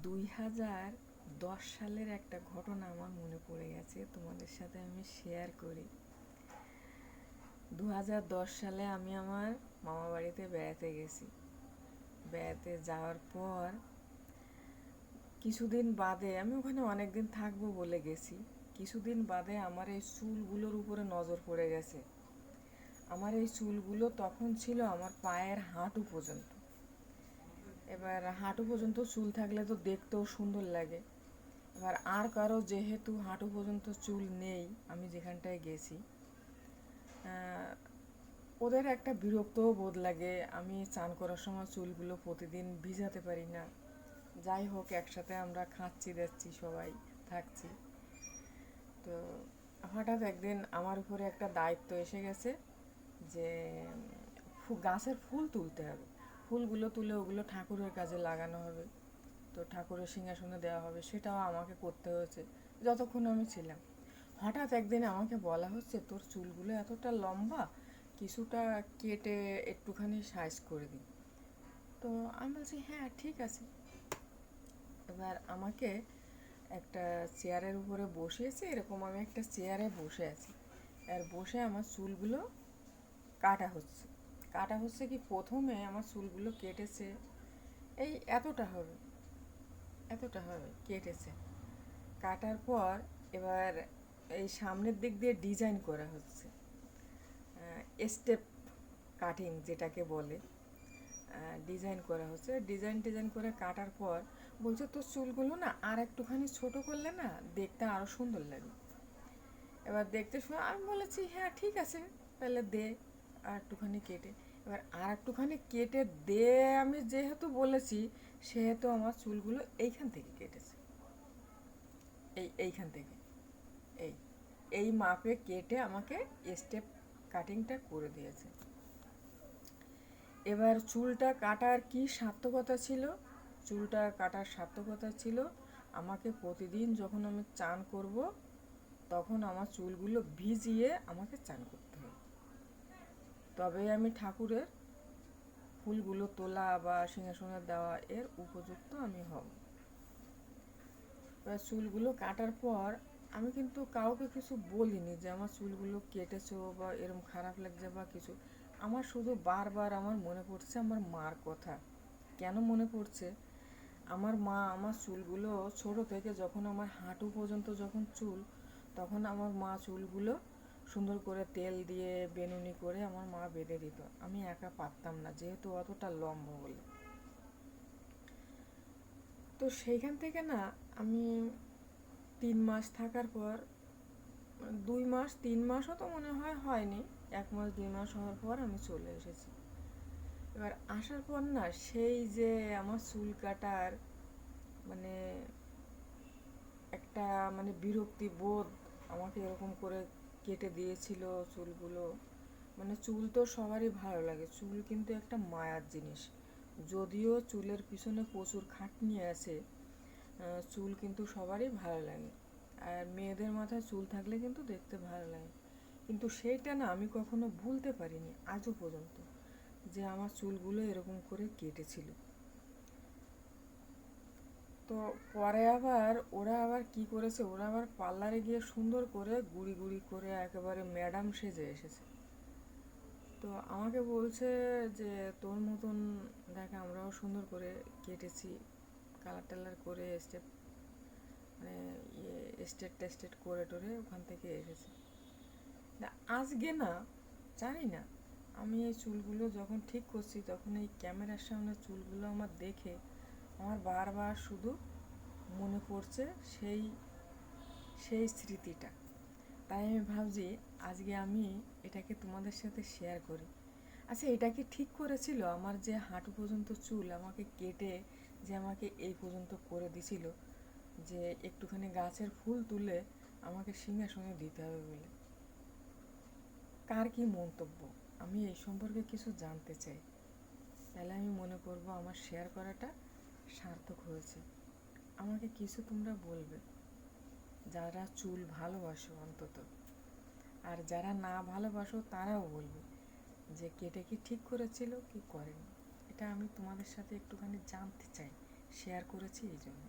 2010 সালের একটা ঘটনা আমার মনে পড়ে গেছে, তোমাদের সাথে আমি শেয়ার করি। 2010 সালে আমি আমার মামা বাড়িতে বেড়াতে গেছি। বেড়াতে যাওয়ার পর কিছুদিন বাদে, আমি ওখানে অনেক দিন থাকবো বলে গেছি, কিছুদিন বাদে আমার এই চুলগুলোর উপরে নজর পড়ে গেছে। আমার এই চুলগুলো তখন ছিল আমার পায়ের হাঁটু পর্যন্ত। এবার হাঁটু পর্যন্ত চুল থাকলে তো দেখতেও সুন্দর লাগে। এবার আর কারো যেহেতু হাঁটু পর্যন্ত চুল নেই, আমি যেখানটায় গেছি, ওদের একটা বিরক্তও বোধ লাগে। আমি চান করার সময় চুলগুলো প্রতিদিন ভিজাতে পারি না। যাই হোক, একসাথে আমরা খাচ্ছি যাচ্ছি, সবাই থাকছি। তো হঠাৎ একদিন আমার উপরে একটা দায়িত্ব এসে গেছে যে গাছের ফুল তুলতে হবে। ফুলগুলো তুলে ওগুলো ঠাকুরের কাজে লাগানো হবে, তো ঠাকুরের সিংহাসনে দেওয়া হবে, সেটাও আমাকে করতে হয়েছে যতক্ষণ আমি ছিলাম। হঠাৎ একদিন আমাকে বলা হচ্ছে, তোর চুলগুলো এতটা লম্বা, কিছুটা কেটে একটুখানি সাইজ করে দিই। তো আমি বলছি হ্যাঁ ঠিক আছে। এবার আমাকে একটা চেয়ারের উপরে বসিয়েছে, এরকম আমি একটা চেয়ারে বসে আছি, আর বসে আমার চুলগুলো কাটা হচ্ছে। কাটা হচ্ছে কি, প্রথমে আমার চুলগুলো কেটেছে এই এতটা হবে কেটেছে। কাটার পর এবার এই সামনের দিক দিয়ে ডিজাইন করা হচ্ছে, স্টেপ কাটিং যেটাকে বলে, ডিজাইন করা হচ্ছে। ডিজাইন করে কাটার পর বলছে, তোর চুলগুলো না আর একটুখানি ছোট করলে না দেখতে আরও সুন্দর লাগে। এবার দেখতে শুনে আমি বলেছি হ্যাঁ ঠিক আছে, তাহলে দে আর একটুখানি কেটে। এবার আর একটুখানি কেটে দে আমি যেহেতু বলেছি, সেহেতু আমার চুলগুলো এইখান থেকে কেটেছে, এইখান থেকে এই এই মাপে কেটে আমাকে স্টেপ কাটিংটা করে দিয়েছে। এবার চুলটা কাটার কি সার্থকতা ছিল? চুলটা কাটার সার্থকতা ছিল, আমাকে প্রতিদিন যখন আমি চান করব, তখন আমার চুলগুলো ভিজিয়ে আমাকে চান করতে হবে, তবে আমি ঠাকুরের ফুলগুলো তোলা বা সিংহাসনে দেওয়া এর উপযুক্ত আমি হব। এবার চুলগুলো কাটার পর আমি কিন্তু কাউকে কিছু বলিনি যে আমার চুলগুলো কেটেছো বা এরম খারাপ লাগছে বা কিছু। আমার শুধু বারবার আমার মনে পড়ছে আমার মার কথা। কেন মনে পড়ছে? আমার মা আমার চুলগুলো ছোট থেকে যখন আমার হাঁটু পর্যন্ত যখন চুল, তখন আমার মা চুলগুলো সুন্দর করে তেল দিয়ে বেনুনি করে আমার মা বেঁধে দিত। আমি একা পারতাম না, যেহেতু অতটা লম্বা বলে। তো সেইখান থেকে না আমি 3 মাস থাকার পর, 2 মাস 3 মাসও তো মনে হয় হয়নি, 1 মাস 2 মাস হওয়ার পর আমি চলে এসেছি। এবার আসার পর না সেই যে আমার চুল কাটার মানে একটা বিরক্তি বোধ, আমাকে এরকম করে কেটে দিয়েছিল চুলগুলো। চুল তো সবারই ভালো লাগে, চুল কিন্তু একটা মায়ার জিনিস। যদিও চুলের পিছনে প্রচুর খাটনি আছে, চুল কিন্তু সবারই ভালো লাগে। আর মেয়েদের মাথায় চুল থাকলে কিন্তু দেখতে ভালো লাগে। কিন্তু সেইটা না আমি কখনো ভুলতে পারিনি আজও পর্যন্ত, যে আমার চুলগুলো এরকম করে কেটেছিল। তো পরে আবার ওরা আবার কি করেছে, ওরা আবার পার্লারে গিয়ে সুন্দর করে গুড়ি গুড়ি করে একেবারে ম্যাডাম সেজে এসেছে। তো আমাকে বলছে যে তোর মতন দেখ, আমরাও সুন্দর করে কেটেছি, কালার টালার করে স্টেপ স্টেট টেস্টেড করে টোরে ওখান থেকে এসেছে। আজকে না জানি না, আমি এই চুলগুলো যখন ঠিক করছি, তখন এই ক্যামেরার সামনে চুলগুলো আমার দেখে আমার বারবার শুধু মনে পড়ছে সেই সেই স্মৃতিটা। তাই আমি ভাবছি আজকে আমি এটাকে তোমাদের সাথে শেয়ার করি। আচ্ছা, এটা কি ঠিক করেছিল আমার যে হাঁটু পর্যন্ত চুল আমাকে কেটে যে আমাকে এই পর্যন্ত করে দিছিল, যে একটুখানি গাছের ফুল তুলে আমাকে সিংহাসনে দিতে হবে বলে? কার কি মন্তব্য? আমি এই সম্পর্কে কিছু জানতে চাই। তাহলে আমি মনে করবো আমার শেয়ার করাটা সার্থক হয়েছে। আমাকে কিছু তোমরা বলবে, যারা চুল ভালোবাসো অন্তত। আর যারা না ভালোবাসো তারাও বলবে যে কেটে কি ঠিক করেছিল কি করেনি। এটা আমি তোমাদের সাথে একটুখানি জানতে চাই, শেয়ার করেছি এই জন্য।